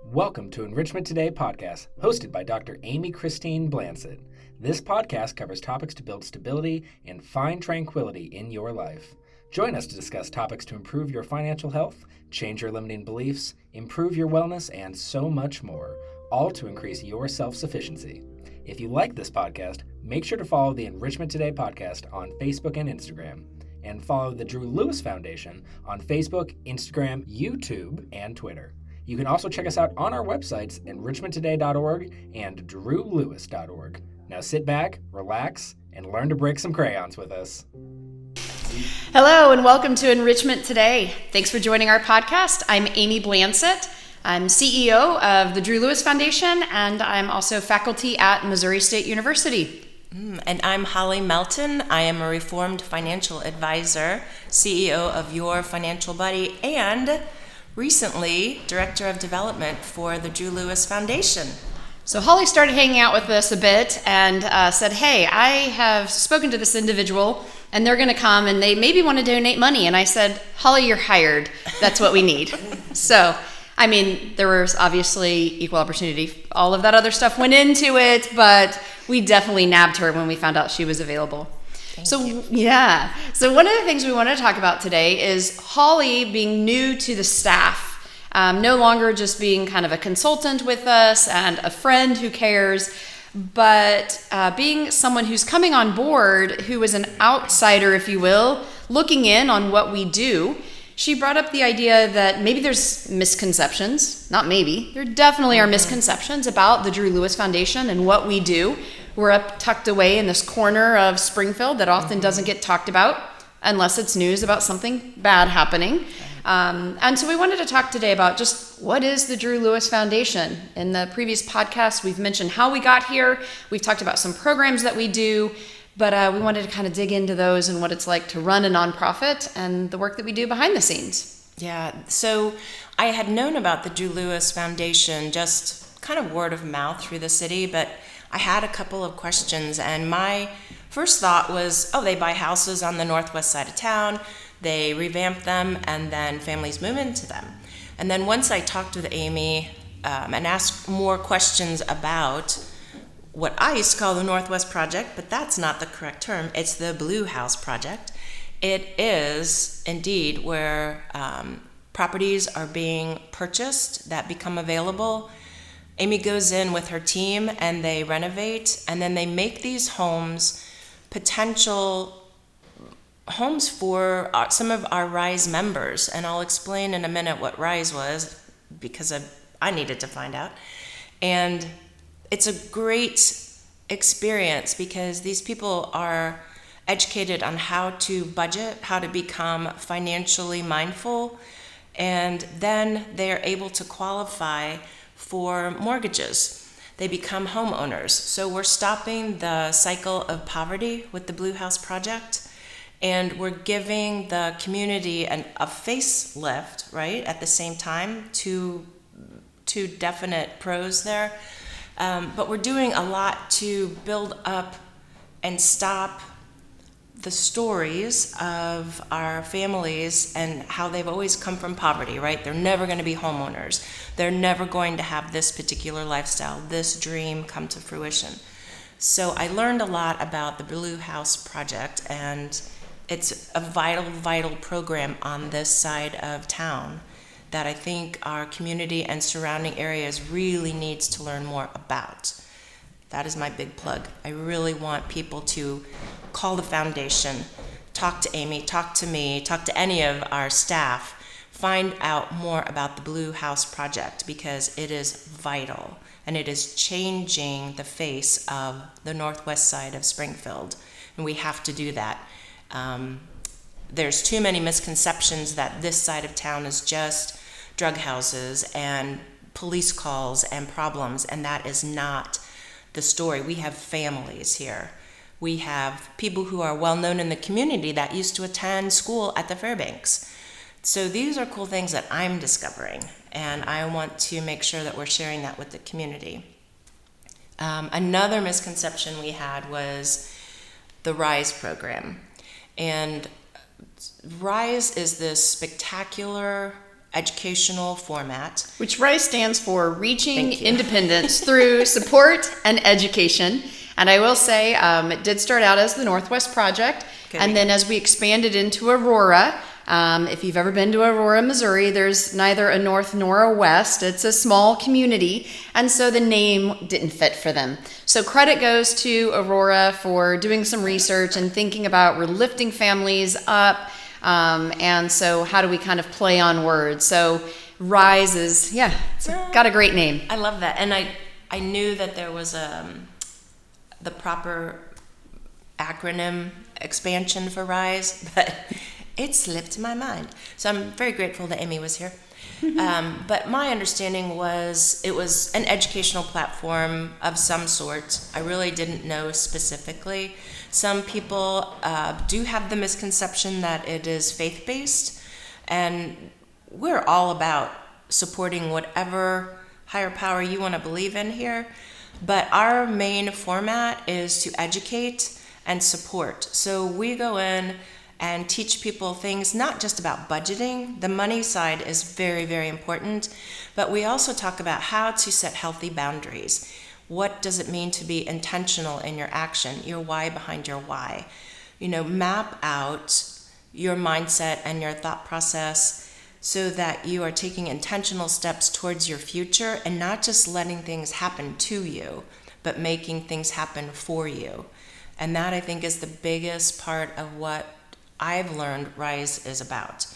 Welcome to Enrichment Today podcast, hosted by Dr. Amy Christine Blansit. This podcast covers topics to build stability and find tranquility in your life. Join us to discuss topics to improve your financial health, change your limiting beliefs, improve your wellness, and so much more, all to increase your self-sufficiency. If you like this podcast, make sure to follow the Enrichment Today podcast on Facebook and Instagram, and follow the Drew Lewis Foundation on Facebook, Instagram, YouTube, and Twitter. You can also check us out on our websites, enrichmenttoday.org and drewlewis.org. Now sit back, relax, and learn to break some crayons with us. Hello, and welcome to Enrichment Today. Thanks for joining our podcast. I'm Amy Blansit. I'm CEO of the Drew Lewis Foundation, and I'm also faculty at Missouri State University. And I'm Holly Melton. I am a reformed financial advisor, CEO of Your Financial Buddy, and recently Director of Development for the Drew Lewis Foundation. So Holly started hanging out with us a bit and said, hey, I have spoken to this individual and they're going to come and they maybe want to donate money. And I said, Holly, you're hired. That's what we need. So, I mean, there was obviously equal opportunity. All of that other stuff went into it, but we definitely nabbed her when we found out she was available. So one of the things we want to talk about today is Holly being new to the staff, no longer just being kind of a consultant with us and a friend who cares, but being someone who's coming on board, who is an outsider, if you will, looking in on what we do. She brought up the idea that maybe there's misconceptions, not maybe, there definitely are misconceptions about the Drew Lewis Foundation and what we do. We're up tucked away in this corner of Springfield that often doesn't get talked about unless it's news about something bad happening. And so we wanted to talk today about just what is the Drew Lewis Foundation. In the previous podcast, we've mentioned how we got here. We've talked about some programs that we do, but we wanted to kind of dig into those and what it's like to run a nonprofit and the work that we do behind the scenes. Yeah, so I had known about the Drew Lewis Foundation just kind of word of mouth through the city, but I had a couple of questions, and my first thought was, they buy houses on the northwest side of town, they revamp them, and then families move into them. And then once I talked with Amy and asked more questions about what I used to call the Northwest Project, but that's not the correct term, it's the Blue House Project. It is indeed where properties are being purchased that become available. Amy goes in with her team and they renovate, and then they make these homes potential homes for some of our RISE members. And I'll explain in a minute what RISE was because I needed to find out. And it's a great experience because these people are educated on how to budget, how to become financially mindful, and then they are able to qualify for mortgages. They become homeowners. So we're stopping the cycle of poverty with the Blue House Project, and we're giving the community a facelift, right, at the same time. Two definite pros there. But we're doing a lot to build up and stop the stories of our families and how they've always come from poverty, right? They're never going to be homeowners. They're never going to have this particular lifestyle, this dream come to fruition. So I learned a lot about the Blue House Project, and it's a vital, vital program on this side of town that I think our community and surrounding areas really needs to learn more about. That is my big plug. I really want people to call the foundation, talk to Amy, talk to me, talk to any of our staff, find out more about the Blue House Project because it is vital and it is changing the face of the northwest side of Springfield, and we have to do that. There's too many misconceptions that this side of town is just drug houses and police calls and problems, and that is not the story. We have families here. We have people who are well known in the community that used to attend school at the Fairbanks. So these are cool things that I'm discovering, and I want to make sure that we're sharing that with the community. Another misconception we had was the RISE program. And RISE is this spectacular educational format. Which RISE stands for Reaching Thank you. Independence Through Support and Education. And I will say it did start out as the Northwest Project. Okay. And then as we expanded into Aurora, if you've ever been to Aurora, Missouri, there's neither a north nor a west. It's a small community, and so the name didn't fit for them. So credit goes to Aurora for doing some research and thinking about we're lifting families up, and so how do we kind of play on words? So RISE is, it's got a great name. I love that. And I knew that there was the proper acronym expansion for RISE, but it slipped my mind. So I'm very grateful that Amy was here. But my understanding was it was an educational platform of some sort. I really didn't know specifically. Some people do have the misconception that it is faith-based, and we're all about supporting whatever higher power you want to believe in here. But our main format is to educate and support. So we go in and teach people things not just about budgeting. The money side is very, very important, but we also talk about how to set healthy boundaries. What does it mean to be intentional in your action, your why behind your why? Map out your mindset and your thought process so that you are taking intentional steps towards your future and not just letting things happen to you, but making things happen for you. And that, I think, is the biggest part of what I've learned RISE is about.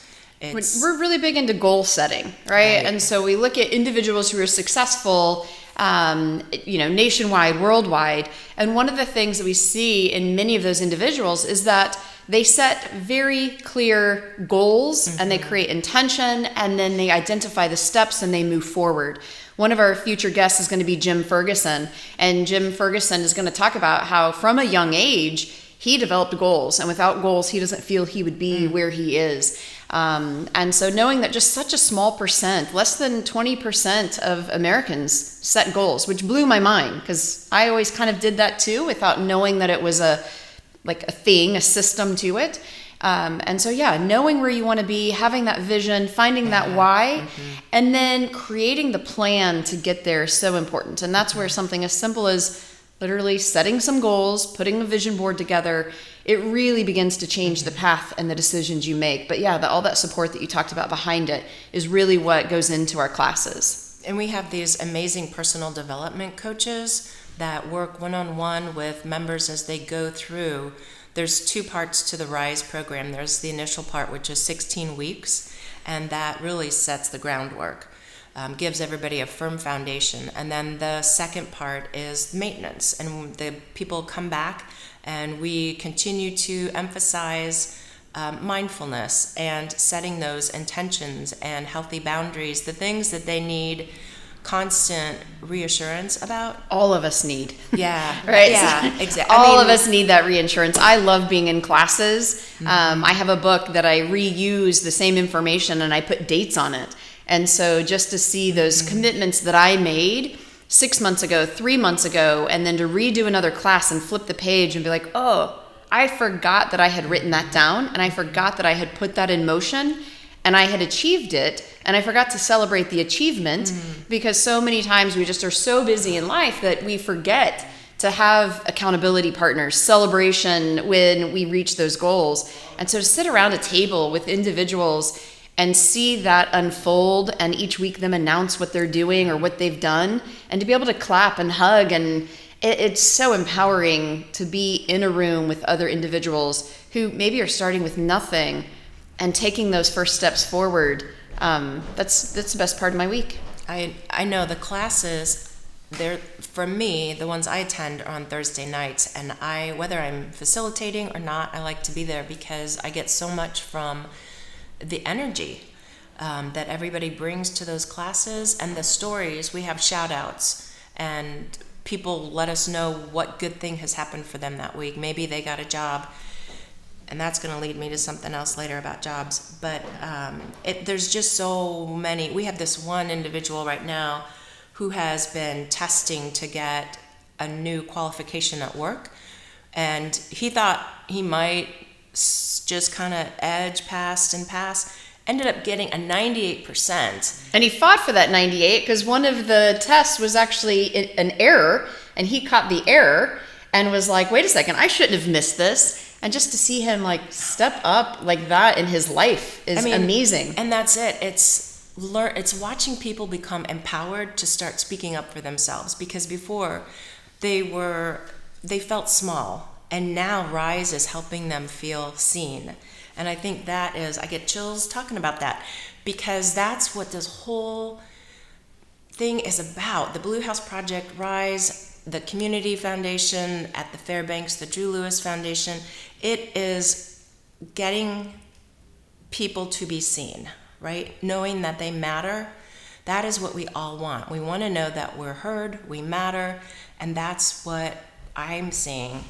We're really big into goal setting, right? And so we look at individuals who are successful, nationwide, worldwide. And one of the things that we see in many of those individuals is that they set very clear goals and they create intention, and then they identify the steps and they move forward. One of our future guests is going to be Jim Ferguson, and Jim Ferguson is going to talk about how from a young age he developed goals, and without goals he doesn't feel he would be where he is. And so knowing that just such a small percent, less than 20% of Americans set goals, which blew my mind because I always kind of did that too without knowing that it was a thing, a system to it. And so, knowing where you want to be, having that vision, finding that why, and then creating the plan to get there is so important. And that's where something as simple as literally setting some goals, putting a vision board together, it really begins to change the path and the decisions you make. But all that support that you talked about behind it is really what goes into our classes. And we have these amazing personal development coaches that work one-on-one with members as they go through. There's two parts to the RISE program. There's the initial part, which is 16 weeks, and that really sets the groundwork, gives everybody a firm foundation. And then the second part is maintenance, and the people come back, and we continue to emphasize mindfulness and setting those intentions and healthy boundaries, the things that they need constant reassurance about. All of us need. Yeah. Right? Yeah, exactly. All of us need that reassurance. I love being in classes. I have a book that I reuse the same information and I put dates on it. And so just to see those commitments that I made 6 months ago, 3 months ago, and then to redo another class and flip the page and be like, oh, I forgot that I had written that down, and I forgot that I had put that in motion, and I had achieved it, and I forgot to celebrate the achievement because so many times we just are so busy in life that we forget to have accountability partners, celebration when we reach those goals. And so to sit around a table with individuals and see that unfold, and each week them announce what they're doing or what they've done, and to be able to clap and hug, and it's so empowering to be in a room with other individuals who maybe are starting with nothing and taking those first steps forward. That's the best part of my week. I know the classes, they're, for me, the ones I attend are on Thursday nights, and whether I'm facilitating or not, I like to be there because I get so much from the energy that everybody brings to those classes and the stories. We have shout outs and people let us know what good thing has happened for them that week. Maybe they got a job, and that's going to lead me to something else later about jobs. But there's just so many. We have this one individual right now who has been testing to get a new qualification at work, and he thought he might just kind of edge past and pass, ended up getting a 98%. And he fought for that 98 because one of the tests was actually an error, and he caught the error and was like, wait a second, I shouldn't have missed this. And just to see him like step up like that in his life is amazing. And that's it. It's watching people become empowered to start speaking up for themselves, because before they felt small, and now Rise is helping them feel seen. And I think I get chills talking about that, because that's what this whole thing is about. The Blue House Project, Rise, the Community Foundation at the Fairbanks, the Drew Lewis Foundation, it is getting people to be seen, right? Knowing that they matter. That is what we all want. We want to know that we're heard, we matter, and that's what I'm seeing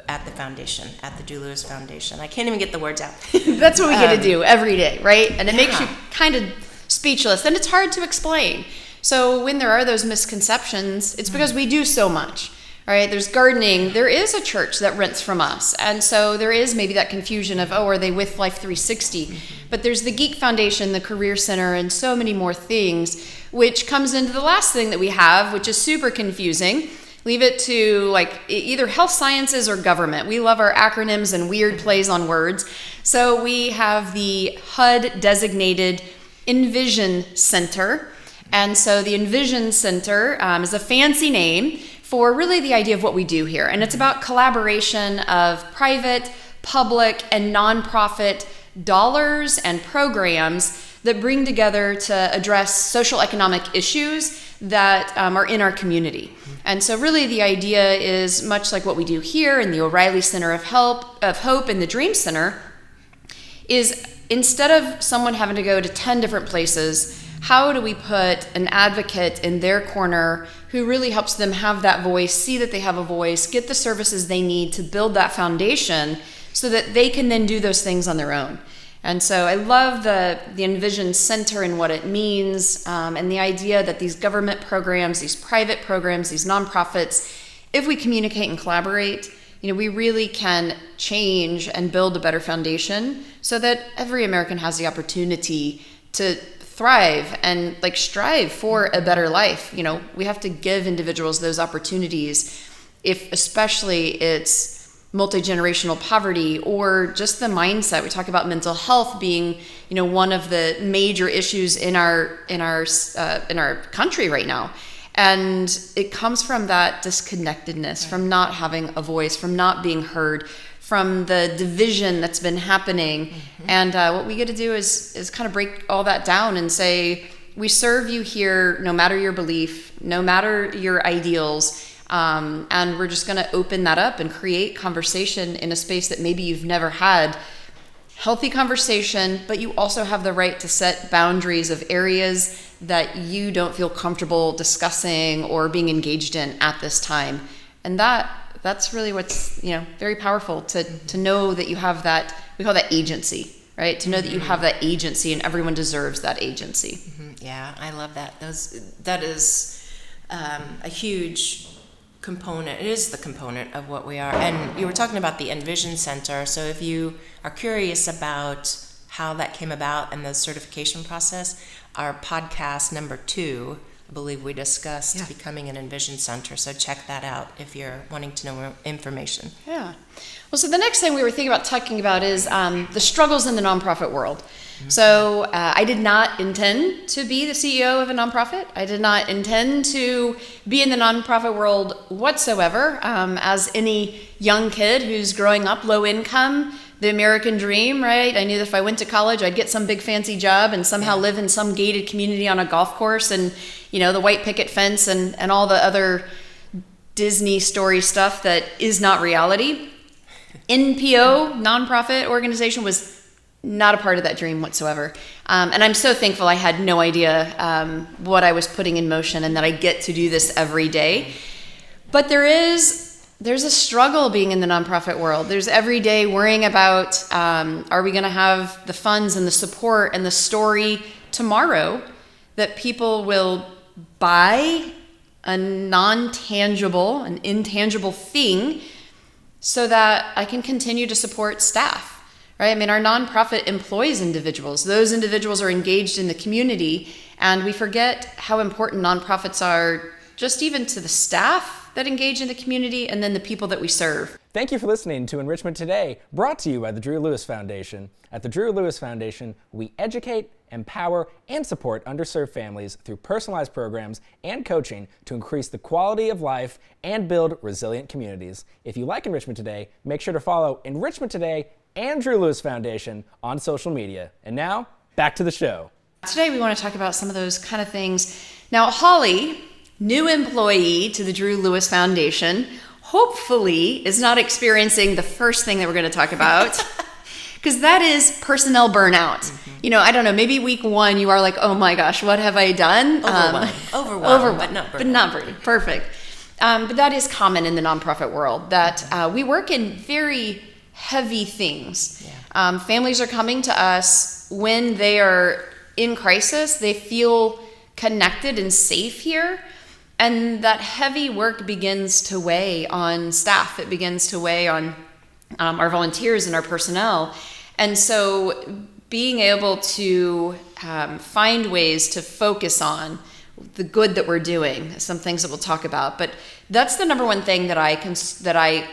at the foundation, at the Drew Lewis Foundation. I can't even get the words out. That's what we get to do every day, right? And it makes you kind of speechless, and it's hard to explain. So when there are those misconceptions, it's because we do so much, right? There's gardening. There is a church that rents from us. And so there is maybe that confusion of, are they with Life 360? But there's the Geek Foundation, the Career Center, and so many more things, which comes into the last thing that we have, which is super confusing. Leave it to like either health sciences or government. We love our acronyms and weird plays on words. So we have the HUD designated Envision Center. And so the Envision Center is a fancy name for really the idea of what we do here. And it's about collaboration of private, public, and nonprofit dollars and programs that bring together to address social economic issues that are in our community. And so really the idea is much like what we do here in the O'Reilly Center of Hope and the Dream Center, is instead of someone having to go to 10 different places, how do we put an advocate in their corner who really helps them have that voice, see that they have a voice, get the services they need to build that foundation so that they can then do those things on their own. And so I love the Envision Center and what it means, and the idea that these government programs, these private programs, these nonprofits, if we communicate and collaborate, we really can change and build a better foundation so that every American has the opportunity to thrive and like strive for a better life. We have to give individuals those opportunities, if especially it's multi-generational poverty or just the mindset. We talk about mental health being, one of the major issues in our country right now. And it comes from that disconnectedness, from not having a voice, from not being heard, from the division that's been happening. Mm-hmm. And what we get to do is kind of break all that down and say, we serve you here no matter your belief, no matter your ideals. And we're just going to open that up and create conversation in a space that maybe you've never had. Healthy conversation, but you also have the right to set boundaries of areas that you don't feel comfortable discussing or being engaged in at this time. And that's really what's, very powerful to know that you have that, we call that agency, right? To know that you have that agency and everyone deserves that agency. Mm-hmm. Yeah, I love that. That is a huge component. It is the component of what we are. And you were talking about the Envision Center. So if you are curious about how that came about and the certification process, our podcast number 2, I believe we discussed becoming an Envision Center. So check that out if you're wanting to know more information. Yeah. Well, so the next thing we were thinking about talking about is the struggles in the nonprofit world. So I did not intend to be the CEO of a nonprofit. I did not intend to be in the nonprofit world whatsoever. As any young kid who's growing up low income, the American dream, right? I knew that if I went to college, I'd get some big fancy job and somehow live in some gated community on a golf course and, the white picket fence and all the other Disney story stuff that is not reality. NPO, nonprofit organization, was not a part of that dream whatsoever. And I'm so thankful I had no idea what I was putting in motion and that I get to do this every day. But there's a struggle being in the nonprofit world. There's every day worrying about, are we going to have the funds and the support and the story tomorrow that people will buy a non-tangible, an intangible thing so that I can continue to support staff. right? I mean, our nonprofit employs individuals. Those individuals are engaged in the community, and we forget how important nonprofits are just even to the staff that engage in the community and then the people that we serve. Thank you for listening to Enrichment Today, brought to you by the Drew Lewis Foundation. At the Drew Lewis Foundation, we educate, empower, and support underserved families through personalized programs and coaching to increase the quality of life and build resilient communities. If you like Enrichment Today, make sure to follow Enrichment Today and Drew Lewis Foundation on social media. And now, back to the show. Today we want to talk about some of those kind of things. Now, Holly, new employee to the Drew Lewis Foundation, hopefully is not experiencing the first thing that we're going to talk about, because that is personnel burnout. Mm-hmm. You know, I don't know, maybe week one you are like, oh my gosh, what have I done? Overwhelmed, but not burdened. Perfect. But that is common in the nonprofit world, that we work in very heavy things. Yeah. Families are coming to us when they are in crisis. They feel connected and safe here. And that heavy work begins to weigh on staff. It begins to weigh on our volunteers and our personnel. And so being able to find ways to focus on the good that we're doing, some things that we'll talk about. But that's the number one thing that I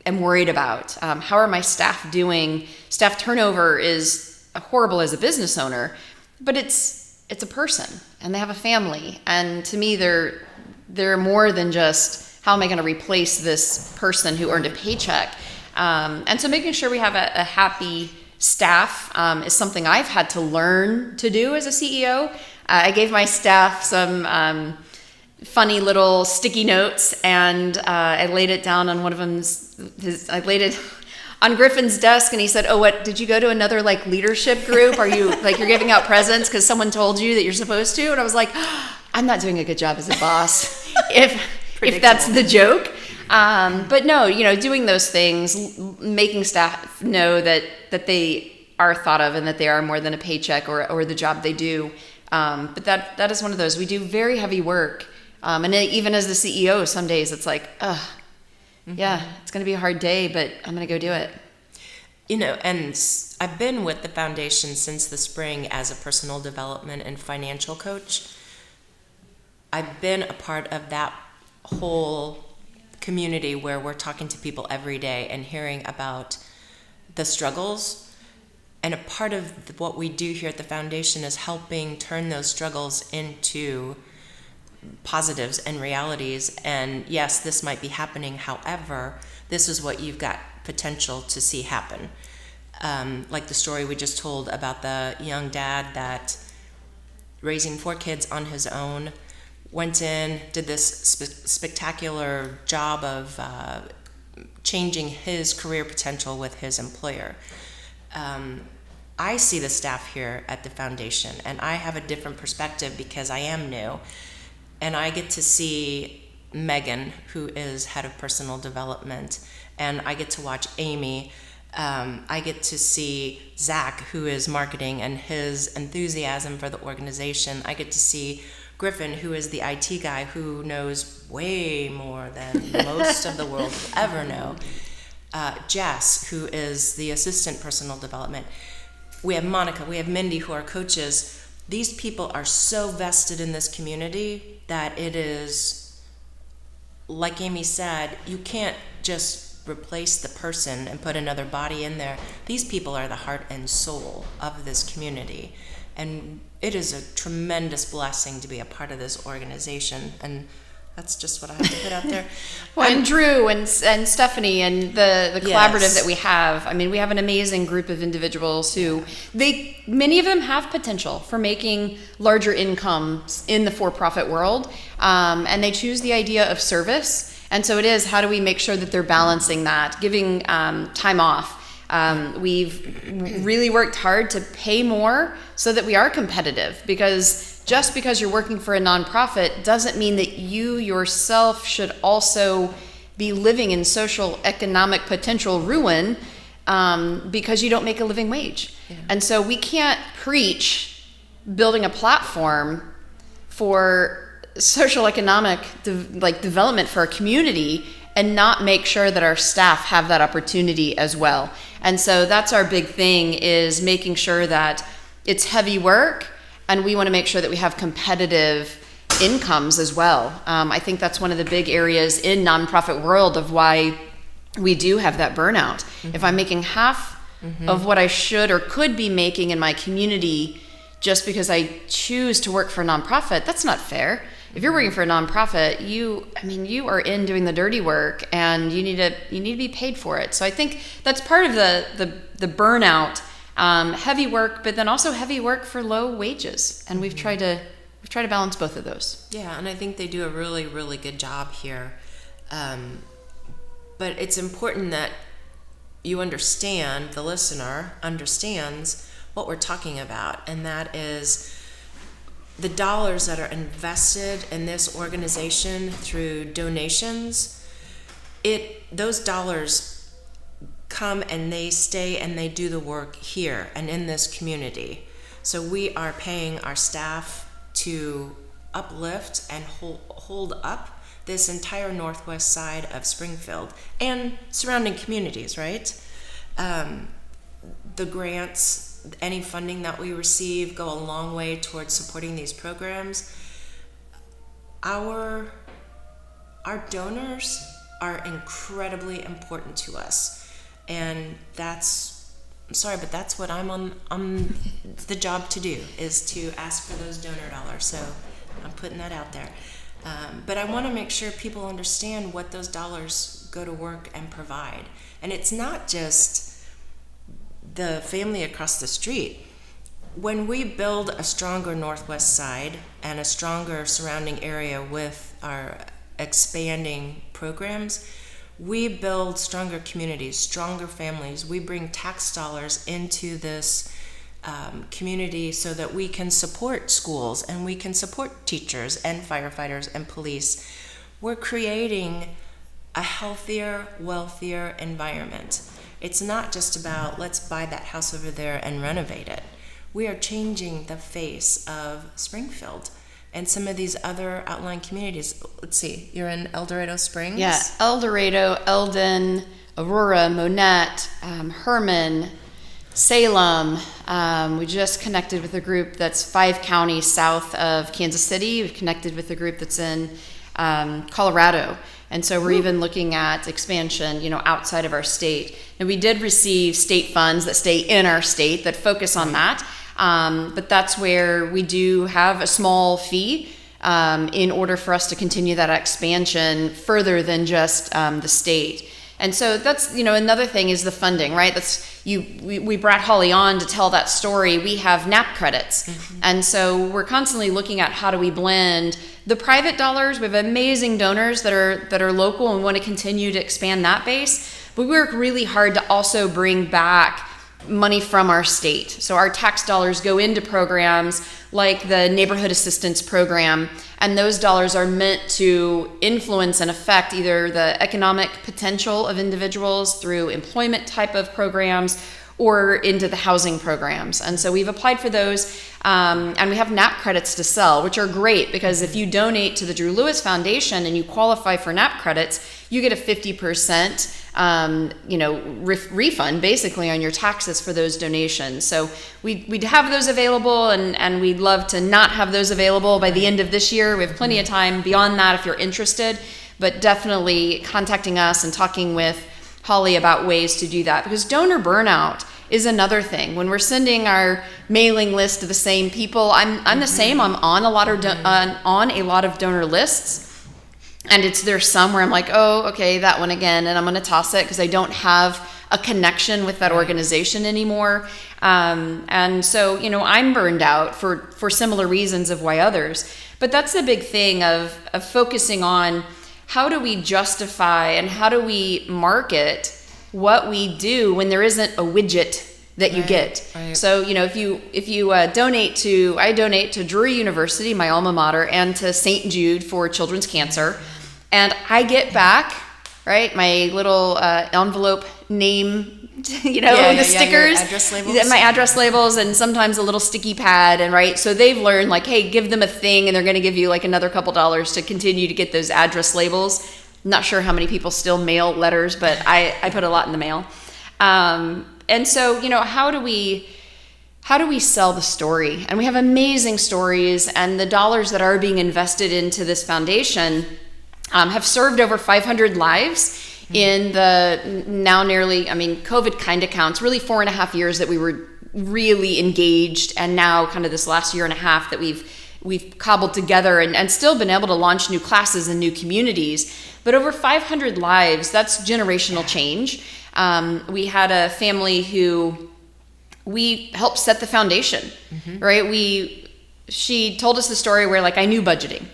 am worried about. How are my staff doing? Staff turnover is horrible as a business owner, but it's a person and they have a family. And to me, they're more than just, how am I going to replace this person who earned a paycheck? And so making sure we have a happy staff is something I've had to learn to do as a CEO. I gave my staff some funny little sticky notes, and I laid it down on one of them. I laid it on Griffin's desk, and he said, "Oh, what? Did you go to another leadership group? Are you you're giving out presents because someone told you that you're supposed to?" And I was like, I'm not doing a good job as a boss, if that's the joke. But no, doing those things, making staff know that they are thought of and that they are more than a paycheck or the job they do. But that is one of those. We do very heavy work. And even as the CEO, some days it's like, yeah, it's going to be a hard day, but I'm going to go do it. And I've been with the foundation since the spring as a personal development and financial coach. I've been a part of that whole community where we're talking to people every day and hearing about the struggles. And a part of what we do here at the foundation is helping turn those struggles into positives and realities. And yes, this might be happening. However, this is what you've got potential to see happen. Like the story we just told about the young dad that raising 4 kids on his own, went in, did this spectacular job of changing his career potential with his employer. I see the staff here at the foundation, and I have a different perspective because I am new. And I get to see Megan, who is head of personal development, and I get to watch Amy. I get to see Zach, who is marketing, and his enthusiasm for the organization. I get to see Griffin, who is the IT guy who knows way more than most of the world will ever know. Jess, who is the assistant personal development. We have Monica, we have Mindy, who are coaches. These people are so vested in this community that it is, like Amy said, you can't just replace the person and put another body in there. These people are the heart and soul of this community. And it is a tremendous blessing to be a part of this organization. And that's just what I have to put out there. Well, and Drew and Stephanie and the collaborative that we have. I mean, we have an amazing group of individuals who many of them have potential for making larger incomes in the for-profit world, and they choose the idea of service. And so it is, how do we make sure that they're balancing that, giving time off. We've really worked hard to pay more so that we are competitive, because just because you're working for a nonprofit doesn't mean that you yourself should also be living in social economic potential ruin because you don't make a living wage. Yeah. And so we can't preach building a platform for social economic development for our community and not make sure that our staff have that opportunity as well. And so that's our big thing, is making sure that it's heavy work, and we want to make sure that we have competitive incomes as well. I think that's one of the big areas in nonprofit world of why we do have that burnout. If I'm making half of what I should or could be making in my community just because I choose to work for a nonprofit, that's not fair. If you're working for a nonprofit, you are in doing the dirty work, and you need to be paid for it. So I think that's part of the burnout, heavy work, but then also heavy work for low wages. And we've tried to balance both of those. Yeah, and I think they do a really, really good job here. But it's important that you understand, the listener understands what we're talking about, and that is the dollars that are invested in this organization through donations. Those dollars come and they stay and they do the work here and in this community. So we are paying our staff to uplift and hold up this entire northwest side of Springfield and surrounding communities, right? The grants, any funding that we receive go a long way towards supporting these programs. Our donors are incredibly important to us, and that's what I'm on the job to do, is to ask for those donor dollars. So I'm putting that out there. But I want to make sure people understand what those dollars go to work and provide. And it's not just the family across the street. When we build a stronger northwest side and a stronger surrounding area with our expanding programs, we build stronger communities, stronger families. We bring tax dollars into this community so that we can support schools and we can support teachers and firefighters and police. We're creating a healthier, wealthier environment. It's not just about, let's buy that house over there and renovate it. We are changing the face of Springfield and some of these other outlying communities. Let's see, you're in El Dorado Springs? Yeah, El Dorado, Eldon, Aurora, Monette, Herman, Salem. We just connected with a group that's 5 counties south of Kansas City. We've connected with a group that's in Colorado. And so we're even looking at expansion, outside of our state. And we did receive state funds that stay in our state that focus on that. But that's where we do have a small fee in order for us to continue that expansion further than just the state. And so that's, another thing is the funding, right? We brought Holly on to tell that story. We have NAP credits. And so we're constantly looking at how do we blend the private dollars. We have amazing donors that are local and want to continue to expand that base. But we work really hard to also bring back money from our state. So our tax dollars go into programs like the Neighborhood Assistance Program, and those dollars are meant to influence and affect either the economic potential of individuals through employment type of programs or into the housing programs. And so we've applied for those, and we have NAP credits to sell, which are great because if you donate to the Drew Lewis Foundation and you qualify for NAP credits, you get a 50% refund basically on your taxes for those donations. So we'd have those available, and we'd love to not have those available by the end of this year. We have plenty of time beyond that if you're interested, but definitely contacting us and talking with Holly about ways to do that, because donor burnout is another thing. When we're sending our mailing list to the same people, I'm the same. I'm on a lot of donor lists, and there's some where I'm like, oh, okay, that one again, and I'm going to toss it because I don't have a connection with that organization anymore. And so, I'm burned out for similar reasons of why others. But that's the big thing of focusing on how do we justify and how do we market what we do when there isn't a widget that you get. Right. So, if you donate I donate to Drury University, my alma mater, and to St. Jude for children's cancer, and I get back, right, my little envelope name, the stickers, address labels. My address labels, and sometimes a little sticky pad, and right, so they've learned, like, hey, give them a thing, and they're going to give you like another couple dollars to continue to get those address labels. not sure how many people still mail letters, but I put a lot in the mail. And so, how do we sell the story? And we have amazing stories, and the dollars that are being invested into this foundation have served over 500 lives in the now nearly, COVID kind of counts, really 4.5 years that we were really engaged, and now kind of this last year and a half that we've cobbled together and still been able to launch new classes and new communities. But over 500 lives, that's generational change. We had a family who we helped set the foundation, right? She told us the story where I knew budgeting.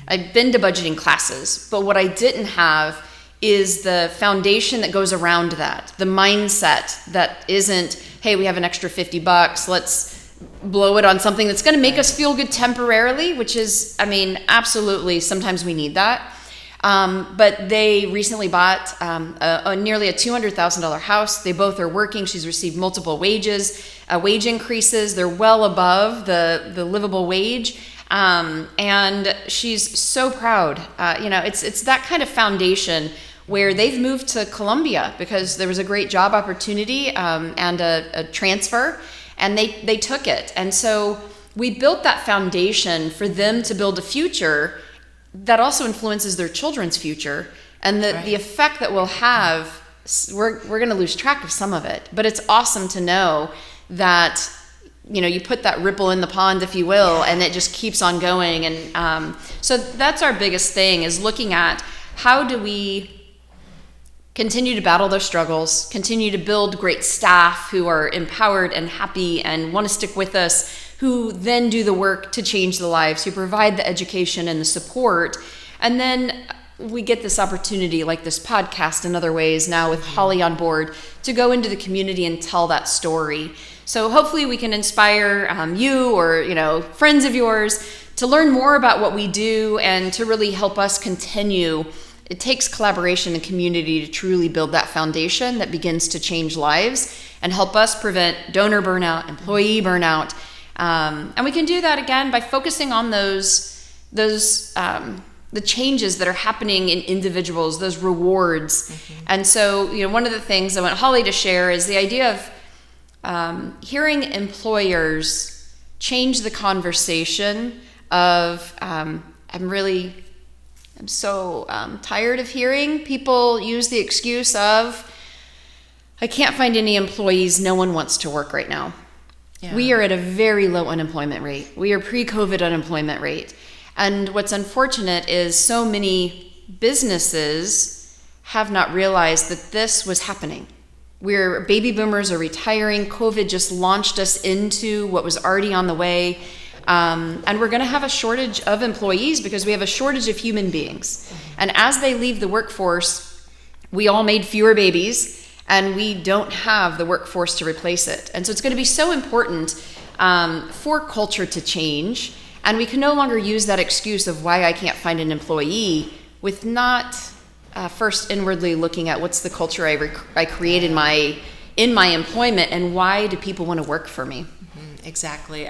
I'd been to budgeting classes, but what I didn't have is the foundation that goes around that, the mindset that isn't, hey, we have an extra $50, let's blow it on something that's going to make us feel good temporarily, which is, absolutely, sometimes we need that. But they recently bought nearly a $200,000 house. They both are working. She's received multiple wage increases. They're well above the livable wage. And she's so proud. It's that kind of foundation where they've moved to Colombia because there was a great job opportunity and a transfer, and they took it. And so we built that foundation for them to build a future that also influences their children's future, and the effect that we'll have, we're going to lose track of some of it, but it's awesome to know that you put that ripple in the pond, if you will, and it just keeps on going. And so that's our biggest thing, is looking at how do we continue to battle those struggles, continue to build great staff who are empowered and happy and want to stick with us, who then do the work to change the lives, who provide the education and the support. And then we get this opportunity, like this podcast and other ways now with Holly on board, to go into the community and tell that story. So hopefully we can inspire you or friends of yours to learn more about what we do and to really help us continue. It takes collaboration and community to truly build that foundation that begins to change lives and help us prevent donor burnout, employee burnout. And we can do that again by focusing on those the changes that are happening in individuals, those rewards. And so, one of the things I want Holly to share is the idea of hearing employers change the conversation of, I'm so tired of hearing people use the excuse of, I can't find any employees, no one wants to work right now. Yeah. We are at a very low unemployment rate. We are pre-COVID unemployment rate. And what's unfortunate is so many businesses have not realized that this was happening. Baby boomers are retiring. COVID just launched us into what was already on the way. And we're going to have a shortage of employees because we have a shortage of human beings. And as they leave the workforce, we all made fewer babies, and we don't have the workforce to replace it. And so it's going to be so important for culture to change. And we can no longer use that excuse of why I can't find an employee with not first inwardly looking at what's the culture I create in my employment, and why do people want to work for me? Exactly.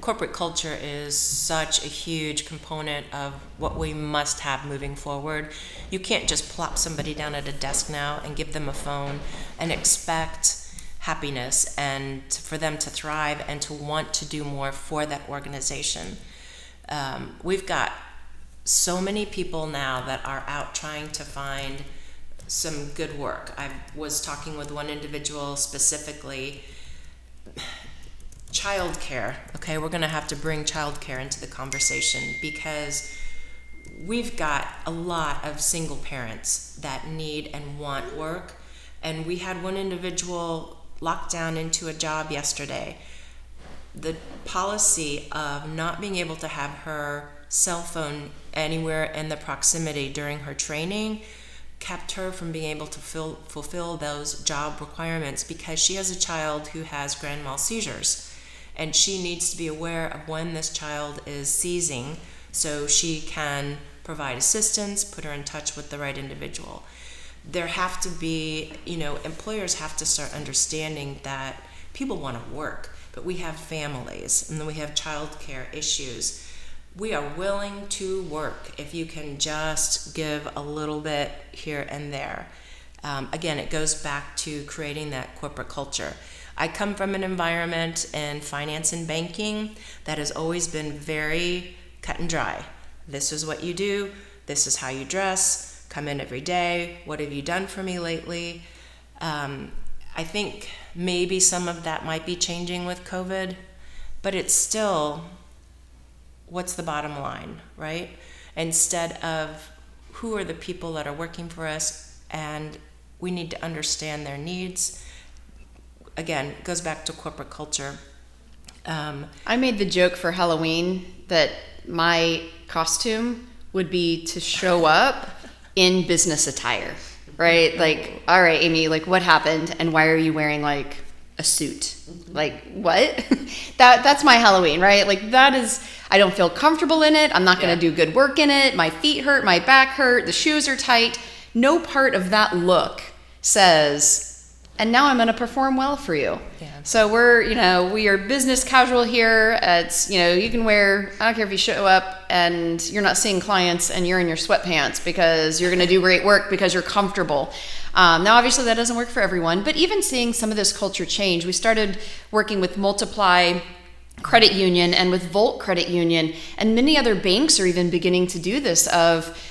Corporate culture is such a huge component of what we must have moving forward. You can't just plop somebody down at a desk now and give them a phone and expect happiness and for them to thrive and to want to do more for that organization. We've got so many people now that are out trying to find some good work. I was talking with one individual specifically. Childcare, okay, we're going to have to bring childcare into the conversation because we've got a lot of single parents that need and want work. And we had one individual locked down into a job yesterday. The policy of not being able to have her cell phone anywhere in the proximity during her training kept her from being able to fulfill those job requirements because she has a child who has grand mal seizures. And she needs to be aware of when this child is seizing so she can provide assistance, put her in touch with the right individual. There have to be, employers have to start understanding that people want to work, but we have families and then we have childcare issues. we are willing to work if you can just give a little bit here and there. Again, it goes back to creating that corporate culture. I come from an environment in finance and banking that has always been very cut and dry. This is what you do. This is how you dress. Come in every day. What have you done for me lately? I think maybe some of that might be changing with COVID, but it's still, what's the bottom line, right? Instead of who are the people that are working for us, and we need to understand their needs. Again, it goes back to corporate culture. I made the joke for Halloween that my costume would be to show up in business attire, right? Like, all right, Amy, like what happened and why are you wearing like a suit? Like what? That's my Halloween, right? Like that is, I don't feel comfortable in it. I'm not going to do good work in it. My feet hurt, my back hurt, the shoes are tight. No part of that look says, and now I'm going to perform well for you. Yeah. So we are business casual here. It's, you can wear, I don't care if you show up and you're not seeing clients and you're in your sweatpants because you're going to do great work because you're comfortable. Now, obviously that doesn't work for everyone, but even seeing some of this culture change, we started working with Multiply Credit Union and with Volt Credit Union, and many other banks are even beginning to do this of,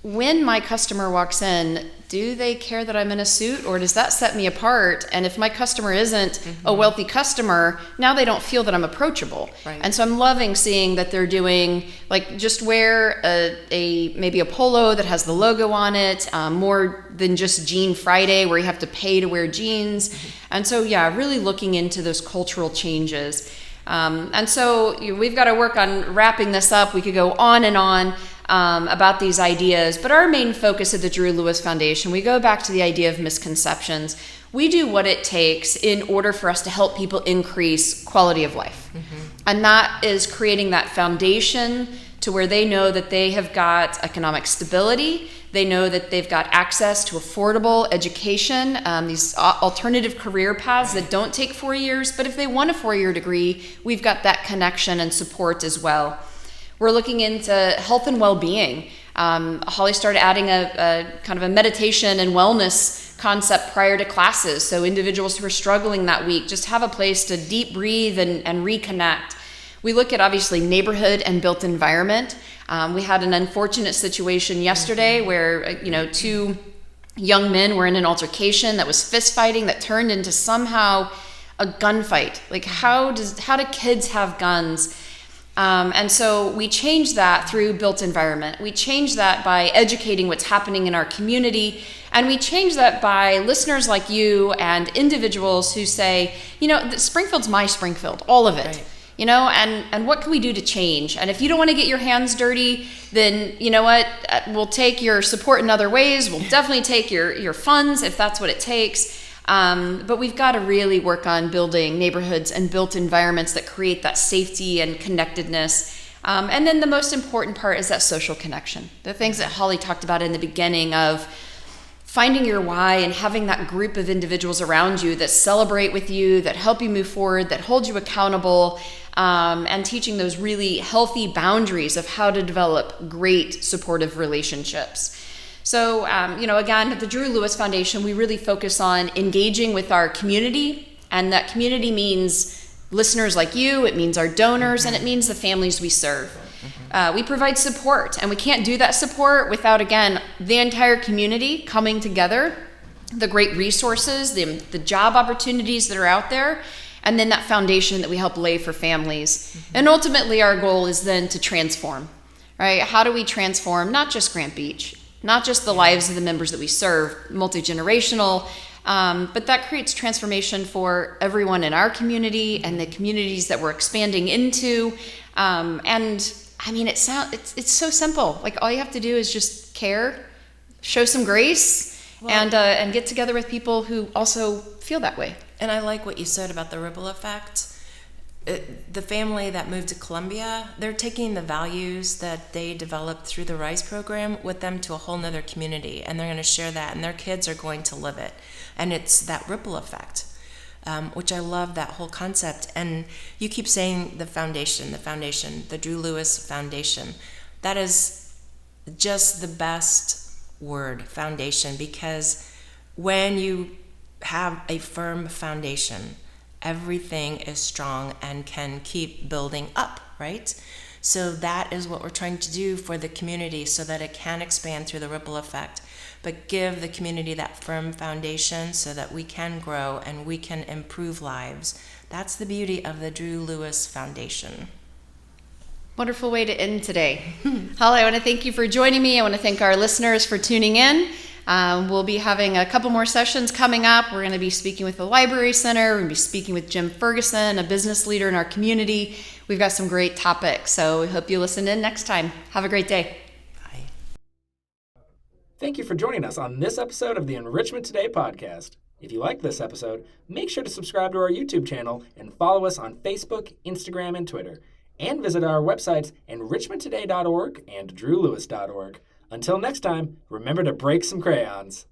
when my customer walks in, do they care that I'm in a suit, or does that set me apart? And if my customer isn't a wealthy customer, now they don't feel that I'm approachable. Right. And so I'm loving seeing that they're doing, like, just wear maybe a polo that has the logo on it, more than just Jean Friday where you have to pay to wear jeans. And so, really looking into those cultural changes. And so we've got to work on wrapping this up. We could go on and on about these ideas, but our main focus at the Drew Lewis Foundation, we go back to the idea of misconceptions. We do what it takes in order for us to help people increase quality of life. And that is creating that foundation to where they know that they have got economic stability, they know that they've got access to affordable education, these alternative career paths that don't take 4 years, but if they want a 4-year degree, we've got that connection and support as well. We're looking into health and well-being. Holly started adding a kind of a meditation and wellness concept prior to classes, so individuals who are struggling that week just have a place to deep breathe and reconnect. We look at, obviously, neighborhood and built environment. We had an unfortunate situation yesterday where, 2 young men were in an altercation that was fist fighting that turned into somehow a gunfight. Like, how do kids have guns? And so we change that through built environment. We change that by educating what's happening in our community. And we change that by listeners like you and individuals who say, Springfield's my Springfield, all of it. Right. And what can we do to change? And if you don't want to get your hands dirty, then you know what? We'll take your support in other ways. We'll definitely take your funds if that's what it takes. But we've got to really work on building neighborhoods and built environments that create that safety and connectedness. And then the most important part is that social connection. The things that Holly talked about in the beginning of finding your why and having that group of individuals around you that celebrate with you, that help you move forward, that hold you accountable, and teaching those really healthy boundaries of how to develop great supportive relationships. So, again, at the Drew Lewis Foundation, we really focus on engaging with our community, and that community means listeners like you, it means our donors, and it means the families we serve. We provide support, and we can't do that support without, again, the entire community coming together, the great resources, the job opportunities that are out there, and then that foundation that we help lay for families. And ultimately, our goal is then to transform, right? How do we transform not just Grant Beach, not just the lives of the members that we serve, multi-generational, but that creates transformation for everyone in our community and the communities that we're expanding into. And I mean, it's so simple. Like, all you have to do is just care, show some grace, and get together with people who also feel that way. And I like what you said about the ripple effect. The family that moved to Columbia, they're taking the values that they developed through the RISE program with them to a whole nother community, and they're going to share that, and their kids are going to live it. And it's that ripple effect. which I love that whole concept. And you keep saying the foundation, the Drew Lewis Foundation. That is just the best word, foundation, because when you have a firm foundation, everything is strong and can keep building up, right? So that is what we're trying to do for the community so that it can expand through the ripple effect, but give the community that firm foundation so that we can grow and we can improve lives. That's the beauty of the Drew Lewis Foundation. Wonderful way to end today. Holly, I want to thank you for joining me. I want to thank our listeners for tuning in. We'll be having a couple more sessions coming up. We're going to be speaking with the Library Center. We're going to be speaking with Jim Ferguson, a business leader in our community. We've got some great topics, so we hope you listen in next time. Have a great day. Bye. Thank you for joining us on this episode of the Enrichment Today podcast. If you liked this episode, make sure to subscribe to our YouTube channel and follow us on Facebook, Instagram, and Twitter. And visit our websites enrichmenttoday.org and drewlewis.org. Until next time, remember to break some crayons.